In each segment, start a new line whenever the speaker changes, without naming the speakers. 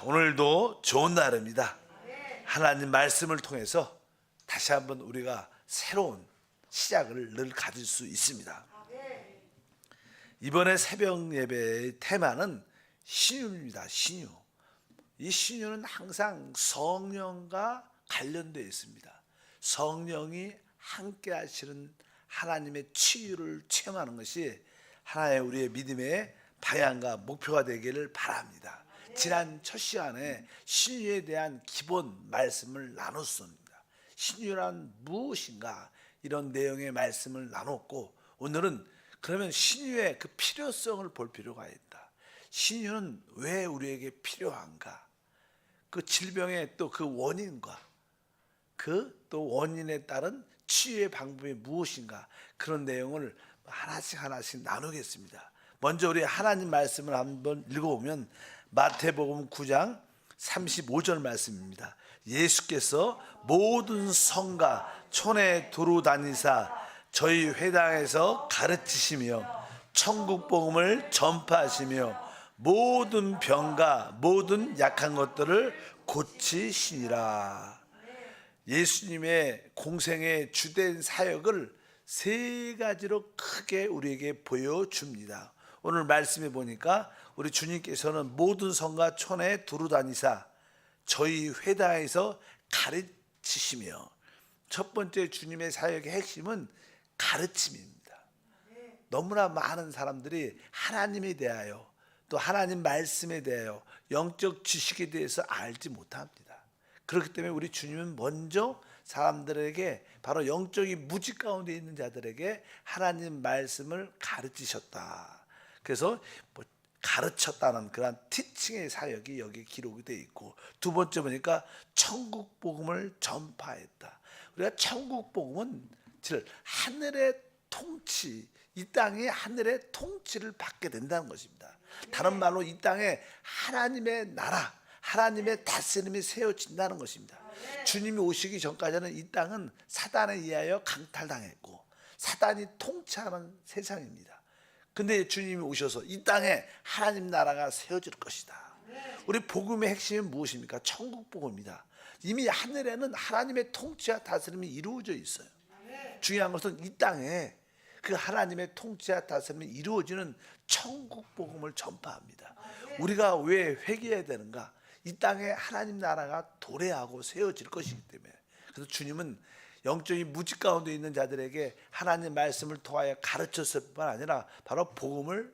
오늘도 좋은 날입니다. 하나님 말씀을 통해서 다시 한번 우리가 새로운 시작을 늘 가질 수 있습니다. 이번에 새벽 예배의 테마는 신유입니다. 신유. 이 신유는 항상 성령과 관련되어 있습니다. 성령이 함께 하시는 하나님의 치유를 체험하는 것이 하나의 우리의 믿음의 방향과 목표가 되기를 바랍니다. 지난 첫 시간에 신유에 대한 기본 말씀을 나눴습니다. 신유란 무엇인가 이런 내용의 말씀을 나눴고, 오늘은 그러면 신유의 그 필요성을 볼 필요가 있다. 신유는 왜 우리에게 필요한가? 그 질병의 또 그 원인과 그 또 원인에 따른 치유의 방법이 무엇인가, 그런 내용을 하나씩 나누겠습니다. 먼저 우리 하나님 말씀을 한번 읽어보면 마태복음 9장 35절 말씀입니다. 예수께서 모든 성과 촌에 두루 다니사 저희 회당에서 가르치시며 천국 복음을 전파하시며 모든 병과 모든 약한 것들을 고치시니라. 예수님의 공생의 주된 사역을 세 가지로 크게 우리에게 보여줍니다. 오늘 말씀해 보니까 우리 주님께서는 모든 성과 촌에 두루 다니사 저희 회당에서 가르치시며, 첫 번째 주님의 사역의 핵심은 가르침입니다. 너무나 많은 사람들이 하나님에 대하여 또 하나님 말씀에 대하여 영적 지식에 대해서 알지 못합니다. 그렇기 때문에 우리 주님은 먼저 사람들에게, 바로 영적인 무지 가운데 있는 자들에게 하나님 말씀을 가르치셨다. 그래서 가르쳤다는 그런 티칭의 사역이 여기 기록이 되어 있고, 두 번째 보니까 천국 복음을 전파했다. 우리가 천국 복음은 즉 하늘의 통치, 이 땅이 하늘의 통치를 받게 된다는 것입니다. 다른 말로 이 땅에 하나님의 나라, 하나님의 다스림이 세워진다는 것입니다. 주님이 오시기 전까지는 이 땅은 사단에 의하여 강탈당했고 사단이 통치하는 세상입니다. 근데 주님이 오셔서 이 땅에 하나님 나라가 세워질 것이다. 우리 복음의 핵심이 무엇입니까? 천국 복음입니다. 이미 하늘에는 하나님의 통치와 다스림이 이루어져 있어요. 중요한 것은 이 땅에 그 하나님의 통치와 다스림이 이루어지는 천국 복음을 전파합니다. 우리가 왜 회개해야 되는가? 이 땅에 하나님 나라가 도래하고 세워질 것이기 때문에. 그래서 주님은 영적인 무지 가운데 있는 자들에게 하나님 말씀을 통하여 가르쳤을 뿐만 아니라 바로 복음을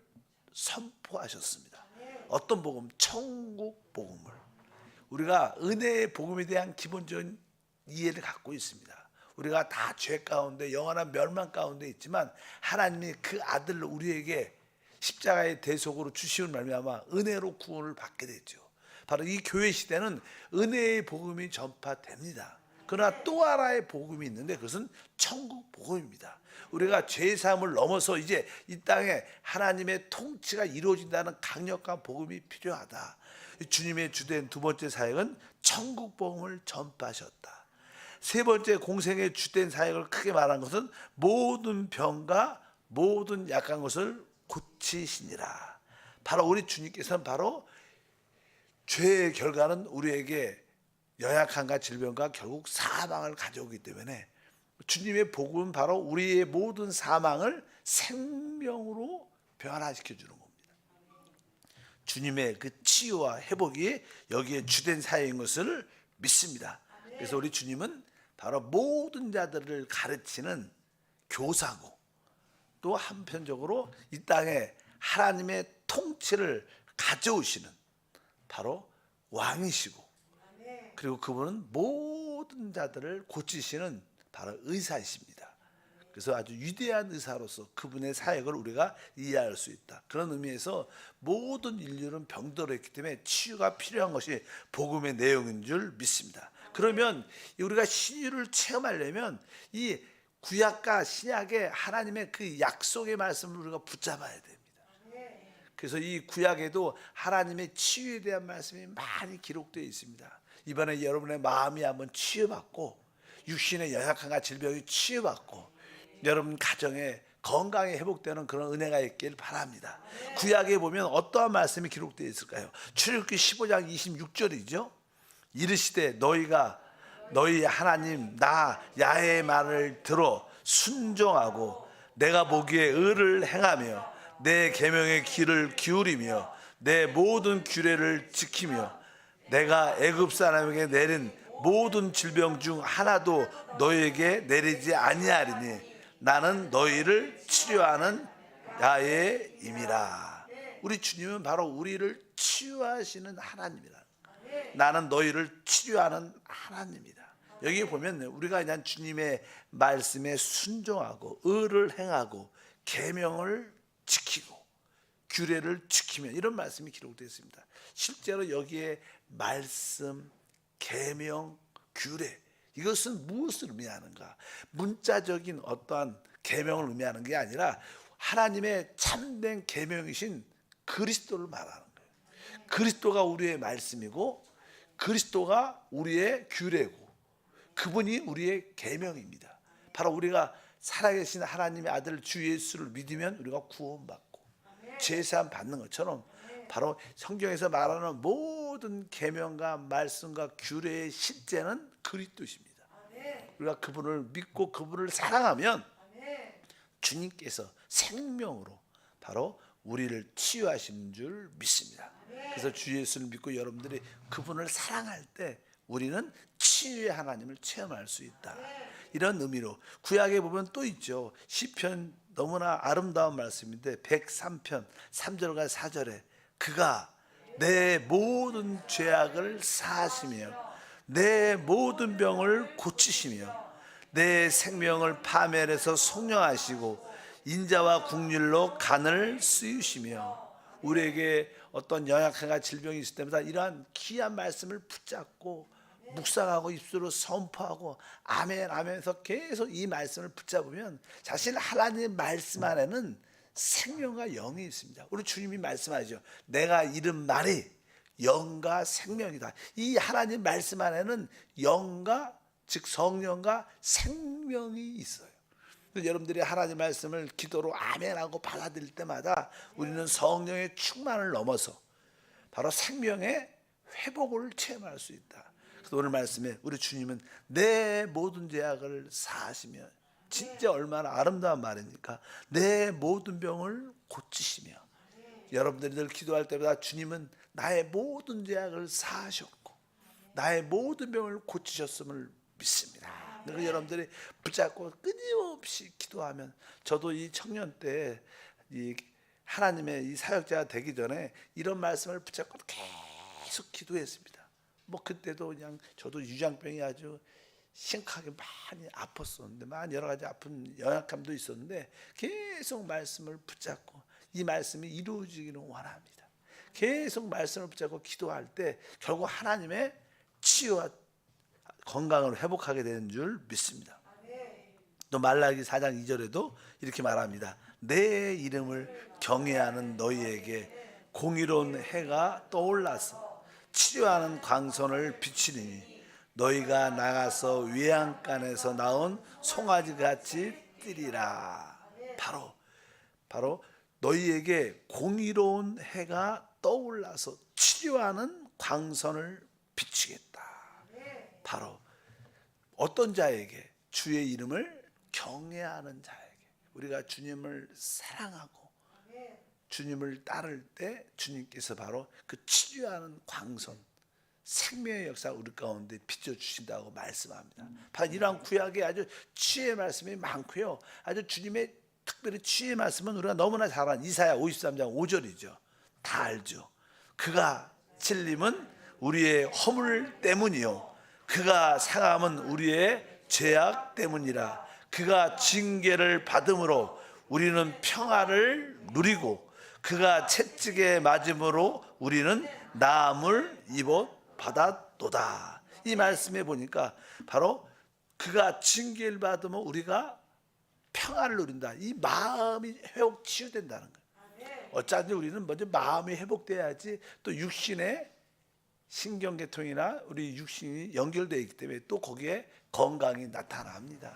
선포하셨습니다. 어떤 복음? 천국 복음을. 우리가 은혜의 복음에 대한 기본적인 이해를 갖고 있습니다. 우리가 다 죄 가운데 영원한 멸망 가운데 있지만 하나님이 그 아들을 우리에게 십자가의 대속으로 주시는 말미암아 은혜로 구원을 받게 됐죠. 바로 이 교회 시대는 은혜의 복음이 전파됩니다. 그러나 또 하나의 복음이 있는데 그것은 천국 복음입니다. 우리가 죄사함을 넘어서 이제 이 땅에 하나님의 통치가 이루어진다는 강력한 복음이 필요하다. 주님의 주된 두 번째 사역은 천국 복음을 전파하셨다. 세 번째 공생의 주된 사역을 크게 말한 것은 모든 병과 모든 약한 것을 고치시니라. 바로 우리 주님께서는 바로 죄의 결과는 우리에게 연약함과 질병과 결국 사망을 가져오기 때문에 주님의 복음은 바로 우리의 모든 사망을 생명으로 변화시켜 주는 겁니다. 주님의 그 치유와 회복이 여기에 주된 사역인 것을 믿습니다. 그래서 우리 주님은 바로 모든 자들을 가르치는 교사고, 또 한편적으로 이 땅에 하나님의 통치를 가져오시는 바로 왕이시고, 그리고 그분은 모든 자들을 고치시는 바로 의사이십니다. 그래서 아주 위대한 의사로서 그분의 사역을 우리가 이해할 수 있다. 그런 의미에서 모든 인류는 병들었기 때문에 치유가 필요한 것이 복음의 내용인 줄 믿습니다. 그러면 우리가 신유를 체험하려면 이 구약과 신약의 하나님의 그 약속의 말씀을 우리가 붙잡아야 됩니다. 그래서 이 구약에도 하나님의 치유에 대한 말씀이 많이 기록되어 있습니다. 이번에 여러분의 마음이 한번 치유받고 육신의 연약함과 질병이 치유받고 여러분 가정에 건강이 회복되는 그런 은혜가 있길 바랍니다. 구약에 보면 어떠한 말씀이 기록되어 있을까요? 출애굽기 15장 26절이죠. 이르시되 너희가 너희 하나님 나 야훼의 말을 들어 순종하고 내가 보기에 의를 행하며 내 계명의 귀를 기울이며 내 모든 규례를 지키며 내가 애굽 사람에게 내린 모든 질병 중 하나도 너희에게 내리지 아니하리니 나는 너희를 치료하는 야훼임이라. 우리 주님은 바로 우리를 치유하시는 하나님이라. 나는 너희를 치료하는 하나님이다. 여기 보면 우리가 그냥 주님의 말씀에 순종하고 의를 행하고 계명을 지키고 규례를 지키면 이런 말씀이 기록되어 있습니다. 실제로 여기에 말씀, 계명, 규례 이것은 무엇을 의미하는가? 문자적인 어떠한 계명을 의미하는 게 아니라 하나님의 참된 계명이신 그리스도를 말하는 거예요. 그리스도가 우리의 말씀이고 그리스도가 우리의 규례고 그분이 우리의 계명입니다. 바로 우리가 살아계신 하나님의 아들 주 예수를 믿으면 우리가 구원받고 제사함 받는 것처럼 바로 성경에서 말하는 모든 계명과 말씀과 규례의 실제는 그리스도십니다. 우리가 그분을 믿고 그분을 사랑하면 주님께서 생명으로 바로 우리를 치유하시는 줄 믿습니다. 그래서 주 예수를 믿고 여러분들이 그분을 사랑할 때 우리는 치유의 하나님을 체험할 수 있다. 이런 의미로 구약에 보면 또 있죠. 시편 너무나 아름다운 말씀인데 103편 3절과 4절에 그가 내 모든 죄악을 사하시며 내 모든 병을 고치시며 내 생명을 파멸해서 속량하시고 인자와 국률로 간을 쓰시며 우리에게 어떤 연약함과 질병이 있을 때마다 이러한 귀한 말씀을 붙잡고 묵상하고 입술로 선포하고 아멘 하면서 계속 이 말씀을 붙잡으면 사실 하나님의 말씀 안에는 생명과 영이 있습니다. 우리 주님이 말씀하죠. 내가 이른 말이 영과 생명이다. 이 하나님 말씀 안에는 영과 즉 성령과 생명이 있어요. 여러분들이 하나님 말씀을 기도로 아멘하고 받아들일 때마다 우리는 성령의 충만을 넘어서 바로 생명의 회복을 체험할 수 있다. 그래서 오늘 말씀에 우리 주님은 내 모든 죄악을 사하시며 진짜 얼마나 아름다운 말입니까? 내 모든 병을 고치시며 여러분들이 늘 기도할 때마다 주님은 나의 모든 죄악을 사하셨고 나의 모든 병을 고치셨음을 믿습니다. 그래서 여러분들이 붙잡고 끊임없이 기도하면 저도 이 청년 때 이 하나님의 이 사역자가 되기 전에 이런 말씀을 붙잡고 계속 기도했습니다. 뭐 그때도 그냥 저도 유장병이 아주 심각하게 많이 아팠었는데 많이 여러 가지 아픈 연약함도 있었는데 계속 말씀을 붙잡고 이 말씀이 이루어지기를 원합니다. 계속 말씀을 붙잡고 기도할 때 결국 하나님의 치유와 건강을 회복하게 되는 줄 믿습니다. 또 말라기 4장 2절에도 이렇게 말합니다. 내 이름을 경외하는 너희에게 공의로운 해가 떠올라서 치료하는 광선을 비치리니 너희가 나가서 외양간에서 나온 송아지같이 뛰리라. 바로 너희에게 공의로운 해가 떠올라서 치료하는 광선을 비치겠다. 바로 어떤 자에게? 주의 이름을 경외하는 자에게. 우리가 주님을 사랑하고 주님을 따를 때 주님께서 바로 그 치료하는 광선 생명의 역사 우리 가운데 비춰주신다고 말씀합니다. 바로 이러한 구약에 아주 치유의 말씀이 많고요. 아주 주님의 특별히 치유의 말씀은 우리가 너무나 잘 아는 이사야 53장 5절이죠. 다 알죠. 그가 찔림은 우리의 허물 때문이요 그가 상함은 우리의 죄악 때문이라. 그가 징계를 받음으로 우리는 평화를 누리고 그가 채찍에 맞음으로 우리는 나음을 입어 받았도다. 이 말씀에 보니까 바로 그가 징계를 받으면 우리가 평화를 누린다. 이 마음이 회복 치유된다는 거예요. 어차피 우리는 먼저 마음이 회복돼야지 또 육신의 신경계통이나 우리 육신이 연결되어 있기 때문에 또 거기에 건강이 나타납니다.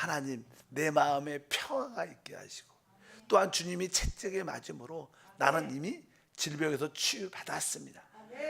하나님 내 마음에 평화가 있게 하시고, 또한 주님이 채찍에 맞음으로 나는 이미 질병에서 치유받았습니다.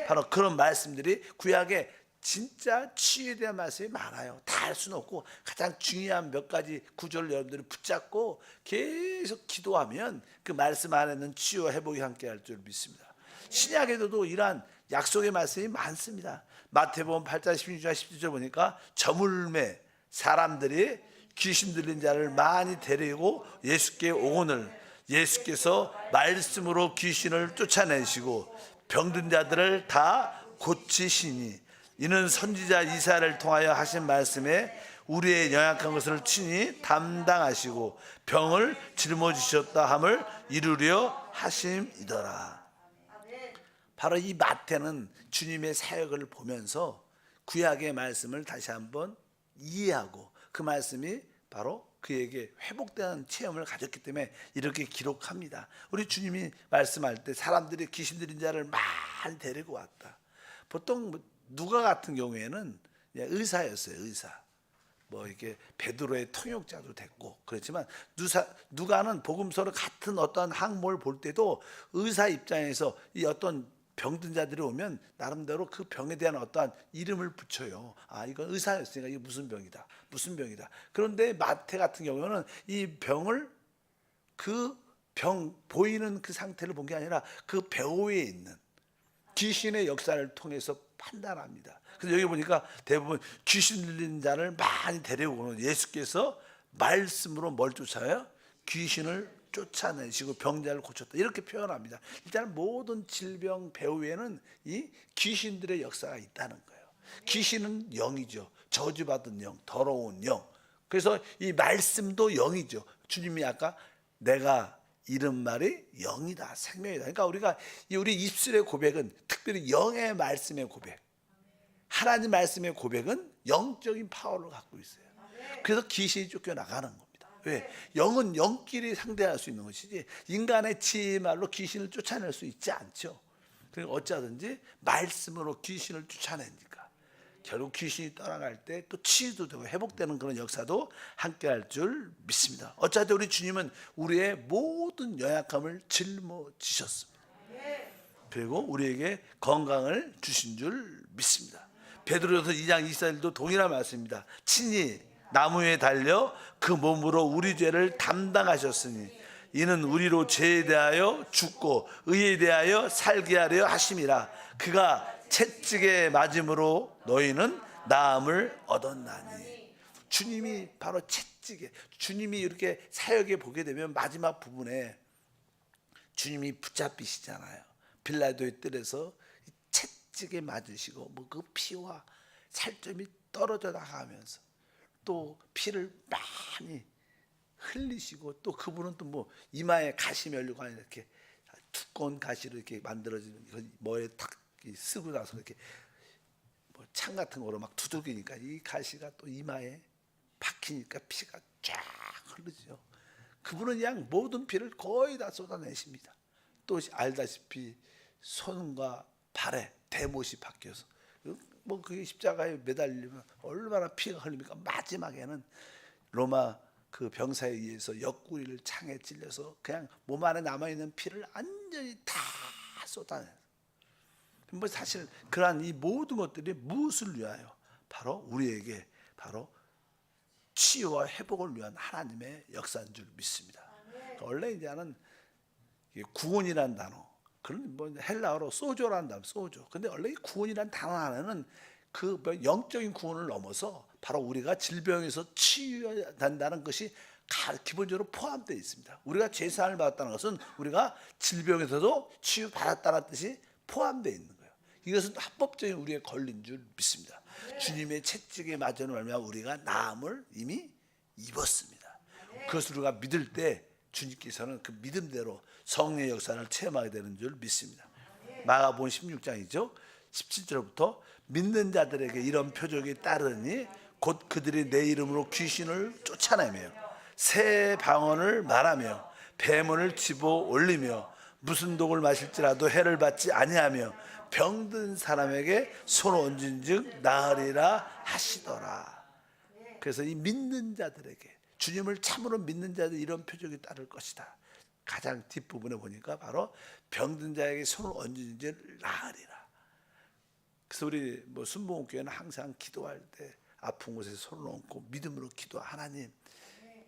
바로 그런 말씀들이 구약에 진짜 치유에 대한 말씀이 많아요. 다 할 수는 없고 가장 중요한 몇 가지 구절을 여러분들이 붙잡고 계속 기도하면 그 말씀 안에는 치유와 회복이 함께 할 줄 믿습니다. 신약에도 이러한 약속의 말씀이 많습니다. 마태복음 8장 16절 17절 보니까 저물매 사람들이 귀신 들린 자를 많이 데리고 예수께 오거늘 예수께서 말씀으로 귀신을 쫓아내시고 병든 자들을 다 고치시니 이는 선지자 이사야를 통하여 하신 말씀에 우리의 연약한 것을 친히 담당하시고 병을 짊어지셨다 함을 이루려 하심이더라. 바로 이 마태는 주님의 사역을 보면서 구약의 말씀을 다시 한번 이해하고 그 말씀이 바로 그에게 회복되는 체험을 가졌기 때문에 이렇게 기록합니다. 우리 주님이 말씀할 때 사람들이 귀신 들린 자를 많이 데리고 왔다. 보통 누가 같은 경우에는 의사였어요. 의사. 뭐 이렇게 베드로의 통역자도 됐고 그렇지만 누가는 복음서를 같은 어떤 항목을 볼 때도 의사 입장에서 이 어떤 병든 자들이 오면 나름대로 그 병에 대한 어떠한 이름을 붙여요. 아, 이건 의사였으니까 이게 무슨 병이다. 무슨 병이다. 그런데 마태 같은 경우는 이 병을 그 병 보이는 그 상태를 본 게 아니라 그 배후에 있는 귀신의 역사를 통해서 판단합니다. 그래서 여기 보니까 대부분 귀신 들린 자를 많이 데려오는 예수께서 말씀으로 뭘 쫓아요? 귀신을 쫓아내시고 병자를 고쳤다 이렇게 표현합니다. 일단 모든 질병 배후에는 이 귀신들의 역사가 있다는 거예요. 귀신은 영이죠. 저주받은 영, 더러운 영. 그래서 이 말씀도 영이죠. 주님이 아까 내가 이런 말이 영이다, 생명이다. 그러니까 우리 입술의 고백은 특별히 영의 말씀의 고백, 하나님 말씀의 고백은 영적인 파워를 갖고 있어요. 그래서 귀신이 쫓겨나가는 겁니다. 왜? 영은 영끼리 상대할 수 있는 것이지 인간의 지혜의 말로 귀신을 쫓아낼 수 있지 않죠. 그러니까 어쩌든지 말씀으로 귀신을 쫓아내니까 결국 귀신이 떠나갈 때 또 치유도 되고 회복되는 그런 역사도 함께 할 줄 믿습니다. 어차피 우리 주님은 우리의 모든 연약함을 짊어지셨습니다. 그리고 우리에게 건강을 주신 줄 믿습니다. 베드로서 2장 24절도 동일한 말씀입니다. 친히 나무 위에 달려 그 몸으로 우리 죄를 담당하셨으니 이는 우리로 죄에 대하여 죽고 의에 대하여 살게 하려 하심이라. 그가 채찍에 맞음으로 너희는 나음을 얻었나니. 주님이 바로 채찍에, 주님이 이렇게 사역에 보게 되면 마지막 부분에 주님이 붙잡히시잖아요. 빌라도의 뜰에서 채찍에 맞으시고 뭐 그 피와 살점이 떨어져 나가면서 또 피를 많이 흘리시고 또 그분은 또 뭐 이마에 가시 멸류관이 이렇게 두꺼운 가시로 이렇게 만들어지는 뭐에 탁 쓰고 나서 이렇게 뭐 창 같은 거로 막 두들기니까 이 가시가 또 이마에 박히니까 피가 쫙 흐르죠. 그분은 그냥 모든 피를 거의 다 쏟아내십니다. 또 알다시피 손과 발에 대못이 박혀서 뭐 그게 십자가에 매달리면 얼마나 피가 흘립니까? 마지막에는 로마 그 병사에 의해서 옆구리를 창에 찔려서 그냥 몸 안에 남아있는 피를 완전히 다 쏟아내요. 뭐 사실 그러한 이 모든 것들이 무엇을 위하여? 바로 우리에게 바로 치유와 회복을 위한 하나님의 역사인 줄 믿습니다. 원래 이제는 구원이라는 단어, 그런 뭐 헬라어로 소조라는 단어, 소조. 근데 원래 이 구원이라는 단어 안에는 그 영적인 구원을 넘어서 바로 우리가 질병에서 치유된다는 것이 기본적으로 포함되어 있습니다. 우리가 죄사함을 받았다는 것은 우리가 질병에서도 치유받았다는 뜻이 포함되어 있는 거예요. 이것은 합법적인 우리의 권리인 줄 믿습니다. 주님의 채찍에 맞은 말미암아 우리가 나음을 이미 입었습니다. 그것을 우리가 믿을 때 주님께서는 그 믿음대로 성령의 역사를 체험하게 되는 줄 믿습니다. 마가복음 16장이죠. 17절부터 믿는 자들에게 이런 표적이 따르니 곧 그들이 내 이름으로 귀신을 쫓아내며 새 방언을 말하며 뱀을 집어 올리며 무슨 독을 마실지라도 해를 받지 아니하며 병든 사람에게 손 얹은 즉 나으리라 하시더라. 그래서 이 믿는 자들에게 주님을 참으로 믿는 자들 이런 표적이 따를 것이다. 가장 뒷부분에 보니까 바로 병든 자에게 손을 얹은 줄 나으리라. 그래서 우리 순복음교회는 항상 기도할 때 아픈 곳에 손을 얹고 믿음으로 기도. 하나님,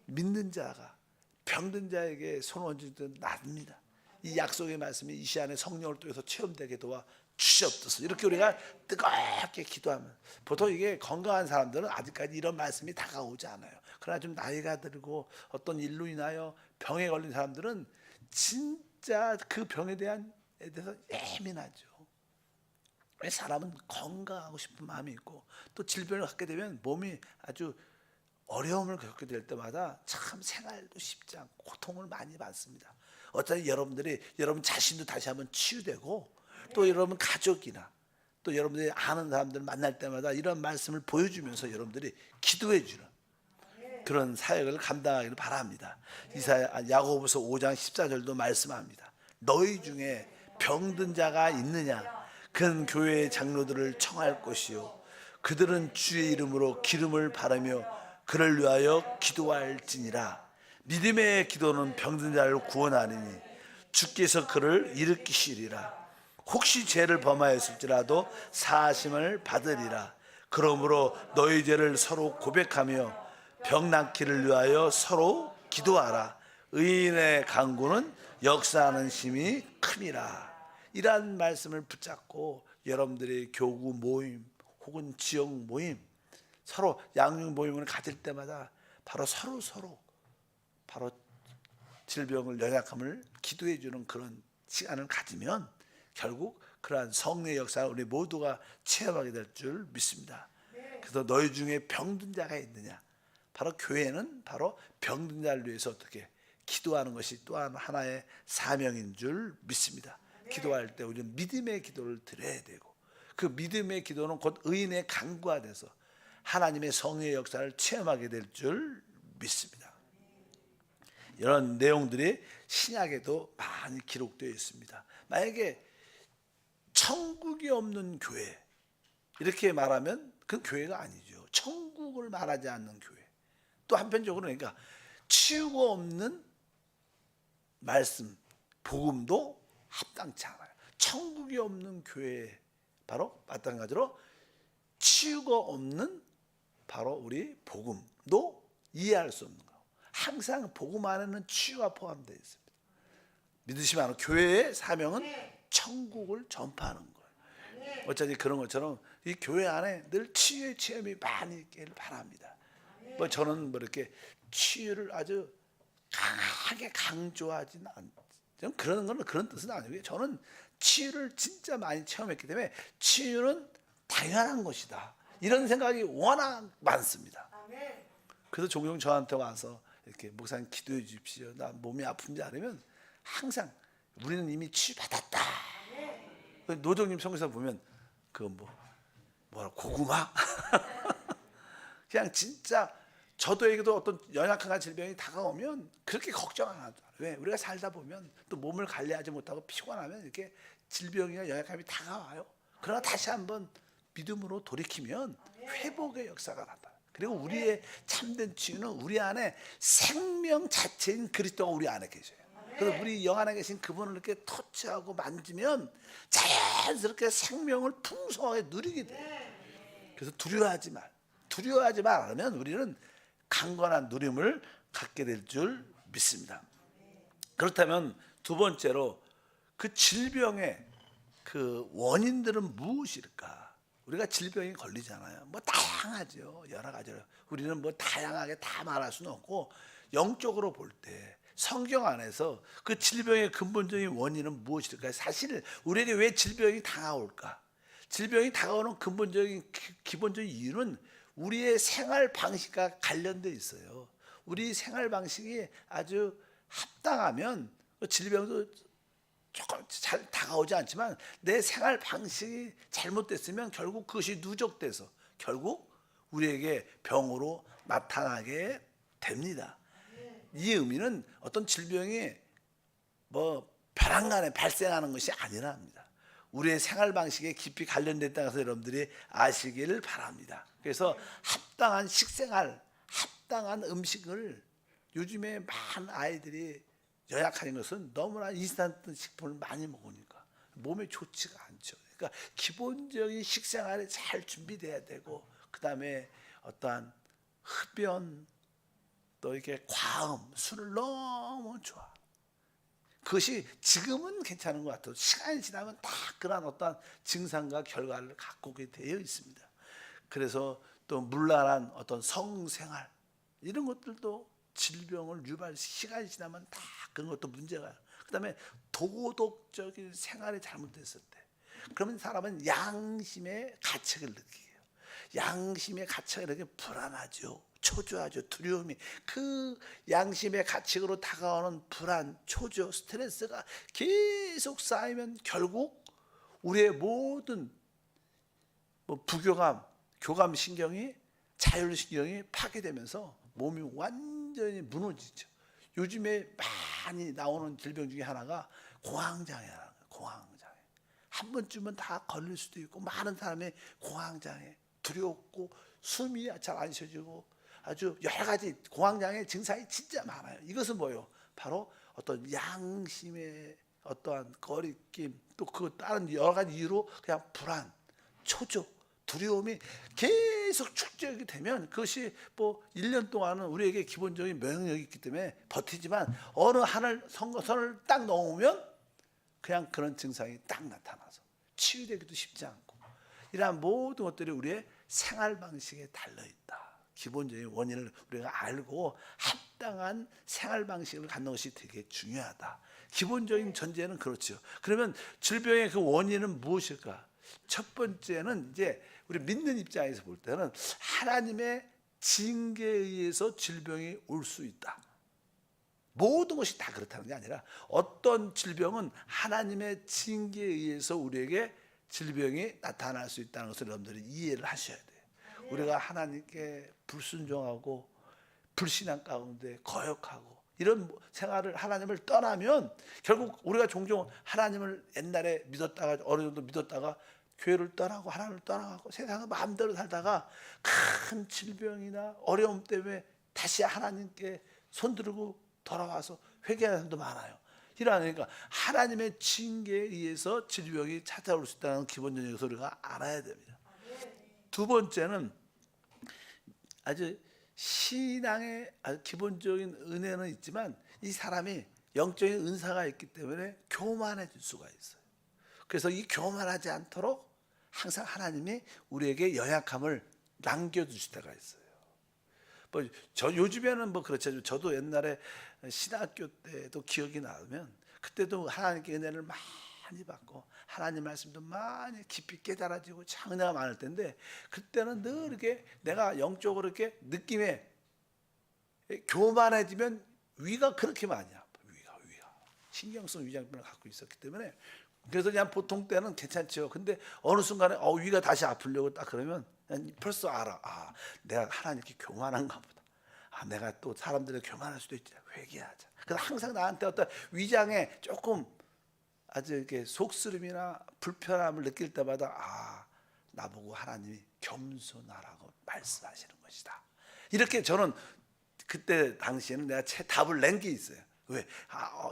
믿는 자가 병든 자에게 손을 얹은 줄 납니다. 이 약속의 말씀이 이 시간에 성령을 통해서 체험되게 도와 주시옵소서. 이렇게 우리가 뜨겁게 기도하면, 보통 이게 건강한 사람들은 아직까지 이런 말씀이 다가오지 않아요. 그러나 좀 나이가 들고 어떤 일로 인하여 병에 걸린 사람들은 진짜 그 병에 대해서 예민하죠. 왜? 사람은 건강하고 싶은 마음이 있고 또 질병을 갖게 되면 몸이 아주 어려움을 겪게 될 때마다 참 생활도 쉽지 않고 고통을 많이 받습니다. 어차피 여러분 자신도 다시 한번 치유되고, 또 여러분 가족이나 또 여러분들이 아는 사람들 만날 때마다 이런 말씀을 보여주면서 여러분들이 기도해 주는 그런 사역을 감당하기를 바랍니다. 야고보서 5장 14절도 말씀합니다. 너희 중에 병든 자가 있느냐? 그는 교회의 장로들을 청할 것이요, 그들은 주의 이름으로 기름을 바르며 그를 위하여 기도할지니라. 믿음의 기도는 병든 자를 구원하느니 주께서 그를 일으키시리라. 혹시 죄를 범하였을지라도 사하심을 받으리라. 그러므로 너희 죄를 서로 고백하며 병 낫기를 위하여 서로 기도하라. 의인의 간구는 역사하는 힘이 큼이라. 이러한 말씀을 붙잡고 여러분들의 교구 모임 혹은 지역 모임, 서로 양육 모임을 가질 때마다 바로 서로 바로 질병을, 연약함을 기도해 주는 그런 시간을 가지면 결국 그러한 성령의 역사를 우리 모두가 체험하게 될 줄 믿습니다. 그래서 너희 중에 병든 자가 있느냐? 바로 교회는 바로 병든 자를 위해서 어떻게 기도하는 것이 또한 하나의 사명인 줄 믿습니다. 기도할 때 우리는 믿음의 기도를 드려야 되고, 그 믿음의 기도는 곧 의인의 간구가 돼서 하나님의 성령의 역사를 체험하게 될 줄 믿습니다. 이런 내용들이 신약에도 많이 기록되어 있습니다. 만약에 천국이 없는 교회 이렇게 말하면 그 교회가 아니죠. 천국을 말하지 않는 교회. 또 한편적으로 그러니까 치유가 없는 말씀, 복음도 합당치 않아요. 천국이 없는 교회, 바로 마찬가지로 치유가 없는 바로 우리 복음도 이해할 수 없는 거예요. 항상 복음 안에는 치유가 포함되어 있습니다. 믿으시면 교회의 사명은 천국을 전파하는 거예요. 어차피 그런 것처럼 이 교회 안에 늘 치유의 체험이 많이 있기를 바랍니다. 저는 이렇게 치유를 아주 강하게 강조하지는 않죠. 그런 건 그런 뜻은 아니고요. 저는 치유를 진짜 많이 체험했기 때문에 치유는 당연한 것이다, 이런 생각이 워낙 많습니다. 그래서 종종 저한테 와서 이렇게 목사님 기도해 주십시오, 나 몸이 아픈지 않으면 항상 우리는 이미 치유받았다. 노정님 성경에서 보면 고구마 그냥 진짜 저도에게도 어떤 연약한 질병이 다가오면 그렇게 걱정 안 하죠. 왜? 우리가 살다 보면 또 몸을 관리하지 못하고 피곤하면 이렇게 질병이나 연약함이 다가와요. 그러나 다시 한번 믿음으로 돌이키면 회복의 역사가 나타나요. 그리고 우리의 참된 치유는 우리 안에 생명 자체인 그리스도가 우리 안에 계셔요. 그래서 우리 영 안에 계신 그분을 이렇게 터치하고 만지면 자연스럽게 생명을 풍성하게 누리게 돼요. 그래서 두려워하지 말면 우리는 강건한 누림을 갖게 될 줄 믿습니다. 그렇다면 두 번째로 그 질병의 그 원인들은 무엇일까? 우리가 질병이 걸리잖아요. 다양하죠. 여러 가지로. 우리는 다양하게 다 말할 수는 없고, 영적으로 볼 때 성경 안에서 그 질병의 근본적인 원인은 무엇일까? 사실 우리에게 왜 질병이 다가올까? 질병이 다가오는 근본적인 기본적인 이유는 우리의 생활 방식과 관련돼 있어요. 우리 생활 방식이 아주 합당하면 질병도 조금 잘 다가오지 않지만, 내 생활 방식이 잘못됐으면 결국 그것이 누적돼서 결국 우리에게 병으로 나타나게 됩니다. 이 의미는 어떤 질병이 벼랑간에 발생하는 것이 아니랍니다. 우리의 생활 방식에 깊이 관련됐다는 것을 여러분들이 아시기를 바랍니다. 그래서 합당한 식생활, 합당한 음식을 요즘에 많은 아이들이 요약하는 것은 너무나 인스턴트 식품을 많이 먹으니까 몸에 좋지가 않죠. 그러니까 기본적인 식생활이 잘 준비돼야 되고, 그 다음에 어떠한 흡연, 또 이렇게 과음, 술을 너무 좋아. 그것이 지금은 괜찮은 것 같아도 시간이 지나면 다 그런 어떤 증상과 결과를 갖고 오게 되어 있습니다. 그래서 또 문란한 어떤 성생활, 이런 것들도 질병을 시간이 지나면 다 그런 것도 문제가. 그다음에 도덕적인 생활이 잘못됐을 때, 그러면 사람은 양심의 가책을 느끼게 해요. 양심의 가책을 이렇게 불안하죠. 초조하죠. 두려움이, 그 양심의 가책으로 다가오는 불안, 초조, 스트레스가 계속 쌓이면 결국 우리의 모든 부교감, 교감 신경이, 자율 신경이 파괴되면서 몸이 완전히 무너지죠. 요즘에 많이 나오는 질병 중에 하나가 공황장애라는 거예요. 공황장애. 한 번쯤은 다 걸릴 수도 있고, 많은 사람이 공황장애, 두렵고 숨이 잘 안 쉬어지고 아주 여러 가지 공황장애 증상이 진짜 많아요. 이것은 뭐예요? 바로 어떤 양심의 어떠한 거리낌, 또 그 다른 여러 가지 이유로 그냥 불안, 초조, 두려움이 계속 축적이 되면, 그것이 뭐 1년 동안은 우리에게 기본적인 면역력이 있기 때문에 버티지만, 어느 하늘 선거선을 딱 넘으면 그냥 그런 증상이 딱 나타나서 치유되기도 쉽지 않고, 이러한 모든 것들이 우리의 생활 방식에 달려있다. 기본적인 원인을 우리가 알고 합당한 생활 방식을 갖는 것이 되게 중요하다. 기본적인 전제는 그렇죠. 그러면 질병의 그 원인은 무엇일까? 첫 번째는 이제 우리 믿는 입장에서 볼 때는 하나님의 징계에 의해서 질병이 올 수 있다. 모든 것이 다 그렇다는 게 아니라 어떤 질병은 하나님의 징계에 의해서 우리에게 질병이 나타날 수 있다는 것을 여러분들이 이해를 하셔야 돼요. 우리가 하나님께 불순종하고 불신앙 가운데 거역하고 이런 생활을, 하나님을 떠나면 결국 우리가 종종 하나님을 옛날에 믿었다가 어느 정도 믿었다가 교회를 떠나고 하나님을 떠나고 세상을 마음대로 살다가 큰 질병이나 어려움 때문에 다시 하나님께 손들고 돌아와서 회개하는 사람도 많아요. 이러니까 하나님의 징계에 의해서 질병이 찾아올 수 있다는 기본적인 것을 우리가 알아야 됩니다. 두 번째는 아주 신앙의 아주 기본적인 은혜는 있지만, 이 사람이 영적인 은사가 있기 때문에 교만해질 수가 있어요. 그래서 이 교만하지 않도록 항상 하나님이 우리에게 연약함을 남겨주실 때가 있어요. 저 요즘에는 그렇죠. 저도 옛날에 신학교 때도 기억이 나면, 그때도 하나님께 은혜를 많이 받고 하나님 말씀도 많이 깊이 깨달아지고 참 은혜가 많을 텐데, 그때는 늘 이렇게 내가 영적으로 이렇게 느낌에 교만해지면 위가 그렇게 많이 아파. 위가 신경성 위장병을 갖고 있었기 때문에, 그래서 그냥 보통 때는 괜찮죠. 근데 어느 순간에 위가 다시 아프려고 딱 그러면 벌써 알아. 내가 하나님께 교만한가 보다. 내가 또 사람들을 교만할 수도 있지. 회개하자. 그래서 항상 나한테 어떤 위장에 조금 아주 이렇게 속쓰림이나 불편함을 느낄 때마다 나보고 하나님이 겸손하라고 말씀하시는 것이다. 이렇게 저는 그때 당시에는 내가 답을 낸 게 있어요. 왜?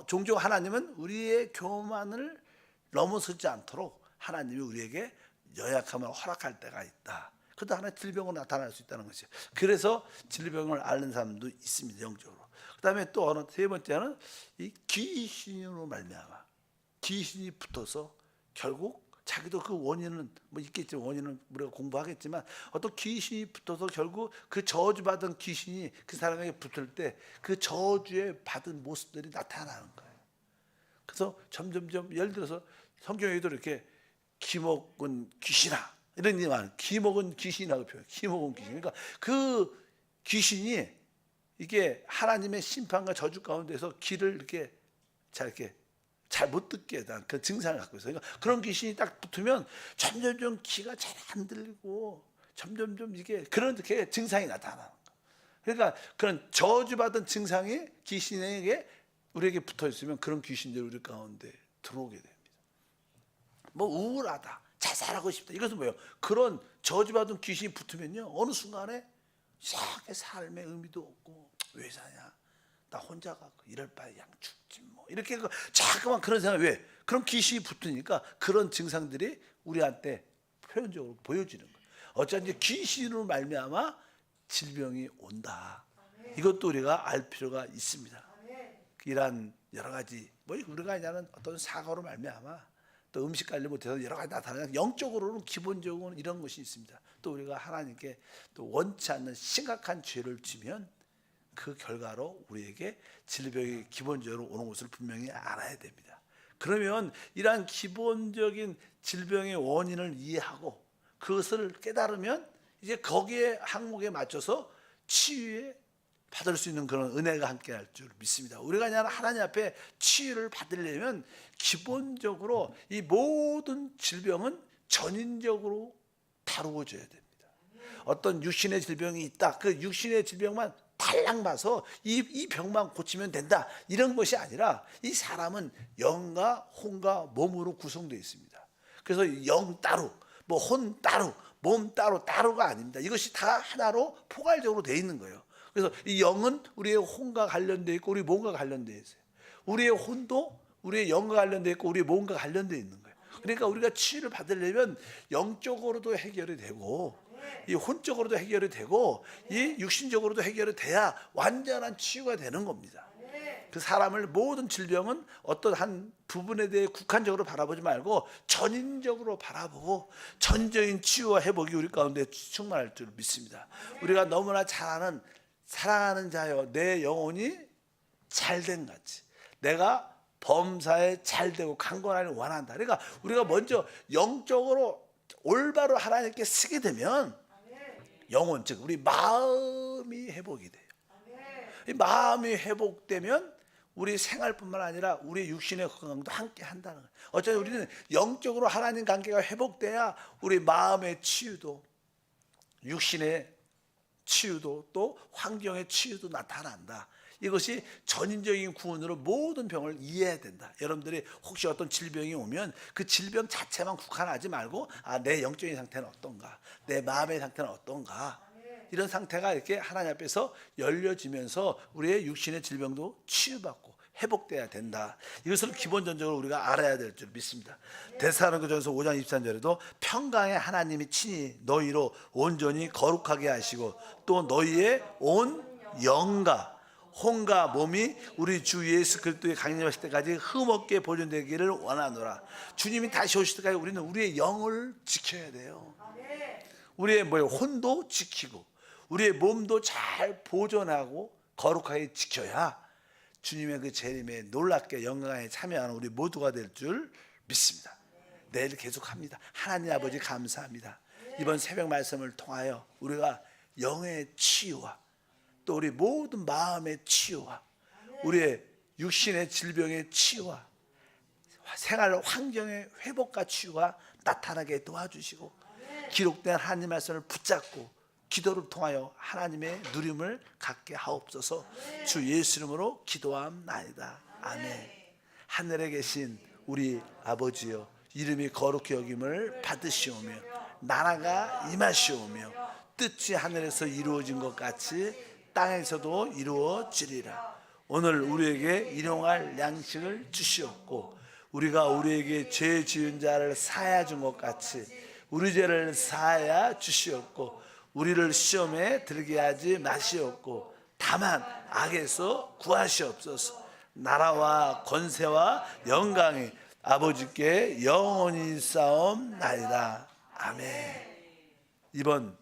종종 하나님은 우리의 교만을 넘어서지 않도록 하나님이 우리에게 연약함을 허락할 때가 있다. 그것도 하나의 질병으로 나타날 수 있다는 것이죠. 그래서 질병을 앓는 사람도 있습니다, 영적으로. 그 다음에 또 어느 세 번째는 이 귀신으로 말미암아, 귀신이 붙어서 결국 자기도 그 원인은 있겠지만, 원인은 우리가 공부하겠지만, 어떤 귀신이 붙어서 결국 그 저주받은 귀신이 그 사람에게 붙을 때 그 저주에 받은 모습들이 나타나는 거예요. 그래서 점점점, 예를 들어서 성경에도 이렇게 기먹은 귀신아, 이런 게 많아요. 기먹은 귀신이라고 표현해요. 기먹은 귀신. 그러니까 그 귀신이 이게 하나님의 심판과 저주 가운데서 귀를 이렇게 잘 못 듣게 하는 그 증상을 갖고 있어요. 그러니까 그런 귀신이 딱 붙으면 점점점 귀가 잘 안 들리고 점점점 이게 그렇게 증상이 나타나는 거예요. 그러니까 그런 저주받은 증상이 귀신에게 우리에게 붙어 있으면 그런 귀신들이 우리 가운데 들어오게 됩니다. 우울하다, 자살하고 싶다, 이것은 뭐예요? 그런 저주받은 귀신이 붙으면요, 어느 순간에 이상하게 삶의 의미도 없고 왜 사냐? 나 혼자 가고 이럴 바에 그냥 죽지 뭐. 이렇게 자꾸만 그런 생각. 왜? 그럼 귀신이 붙으니까 그런 증상들이 우리한테 표현적으로 보여지는 거예요. 어쩐지 귀신으로 말미암아 질병이 온다. 이것도 우리가 알 필요가 있습니다. 이러한 여러 가지 뭐 우리가 아니라는 어떤 사고로 말미암아 또 음식 관리 못해서 여러 가지 나타나는 영적으로는 기본적으로는 이런 것이 있습니다. 또 우리가 하나님께 또 원치 않는 심각한 죄를 지면 그 결과로 우리에게 질병이 기본적으로 오는 것을 분명히 알아야 됩니다. 그러면 이러한 기본적인 질병의 원인을 이해하고 그것을 깨달으면 이제 거기에 항목에 맞춰서 치유에 받을 수 있는 그런 은혜가 함께 할 줄 믿습니다. 우리가 그냥 하나님 앞에 치유를 받으려면 기본적으로 이 모든 질병은 전인적으로 다루어져야 됩니다. 어떤 육신의 질병이 있다. 그 육신의 질병만 달랑 봐서 이 병만 고치면 된다. 이런 것이 아니라 이 사람은 영과 혼과 몸으로 구성되어 있습니다. 그래서 영 따로, 뭐 혼 따로, 몸 따로 따로가 아닙니다. 이것이 다 하나로 포괄적으로 되어 있는 거예요. 그래서 이 영은 우리의 혼과 관련되어 있고 우리 몸과 관련되어 있어요. 우리의 혼도 우리의 영과 관련되어 있고 우리의 몸과 관련되어 있는 거예요. 그러니까 우리가 치유를 받으려면 영적으로도 해결이 되고 이 혼적으로도 해결이 되고 이 육신적으로도 해결이 돼야 완전한 치유가 되는 겁니다. 그 사람을 모든 질병은 어떤 한 부분에 대해 국한적으로 바라보지 말고 전인적으로 바라보고 전적인 치유와 회복이 우리 가운데 충만할 줄 믿습니다. 우리가 너무나 잘 아는 사랑하는 자여 내 영혼이 잘된 같이 내가 범사에 잘되고 강건하길 원한다. 그러니까 우리가 먼저 영적으로 올바로 하나님께 쓰게 되면 영혼 즉 우리 마음이 회복이 돼요. 이 마음이 회복되면 우리 생활뿐만 아니라 우리 육신의 건강도 함께 한다는 거예요. 어쩌면 우리는 영적으로 하나님 관계가 회복돼야 우리 마음의 치유도 육신의 치유도 또 환경의 치유도 나타난다. 이것이 전인적인 구원으로 모든 병을 이해해야 된다. 여러분들이 혹시 어떤 질병이 오면 그 질병 자체만 국한하지 말고 내 영적인 상태는 어떤가, 내 마음의 상태는 어떤가, 이런 상태가 이렇게 하나님 앞에서 열려지면서 우리의 육신의 질병도 치유받고 회복돼야 된다. 이것을 기본적으로 우리가 알아야 될 줄 믿습니다. 데살로니가전서 5장 23절에도 평강의 하나님이 친히 너희로 온전히 거룩하게 하시고 또 너희의 온 영과 혼과 몸이 우리 주 예수 그리스도의 강림하실 때까지 흠없게 보존되기를 원하노라. 주님이 다시 오실 때까지 우리는 우리의 영을 지켜야 돼요. 우리의 혼도 지키고 우리의 몸도 잘 보존하고 거룩하게 지켜야 주님의 그 재림에 놀랍게 영광에 참여하는 우리 모두가 될 줄 믿습니다. 내일 계속합니다. 하나님 아버지 감사합니다. 이번 새벽 말씀을 통하여 우리가 영의 치유와 또 우리 모든 마음의 치유와 우리의 육신의 질병의 치유와 생활 환경의 회복과 치유가 나타나게 도와주시고 기록된 하나님 말씀을 붙잡고 기도를 통하여 하나님의 누림을 갖게 하옵소서. 주 예수 이름으로 기도함나이다. 아멘. 하늘에 계신 우리 아버지여 이름이 거룩히 여김을 받으시오며 나라가 임하시오며 뜻이 하늘에서 이루어진 것 같이 땅에서도 이루어지리라. 오늘 우리에게 일용할 양식을 주시옵고 우리가 우리에게 죄 지은 자를 사하여 준 것 같이 우리 죄를 사하여 주시옵고 우리를 시험에 들게 하지 마시옵고 다만 악에서 구하시옵소서. 나라와 권세와 영광이 아버지께 영원히 싸움나이다. 아멘. 이번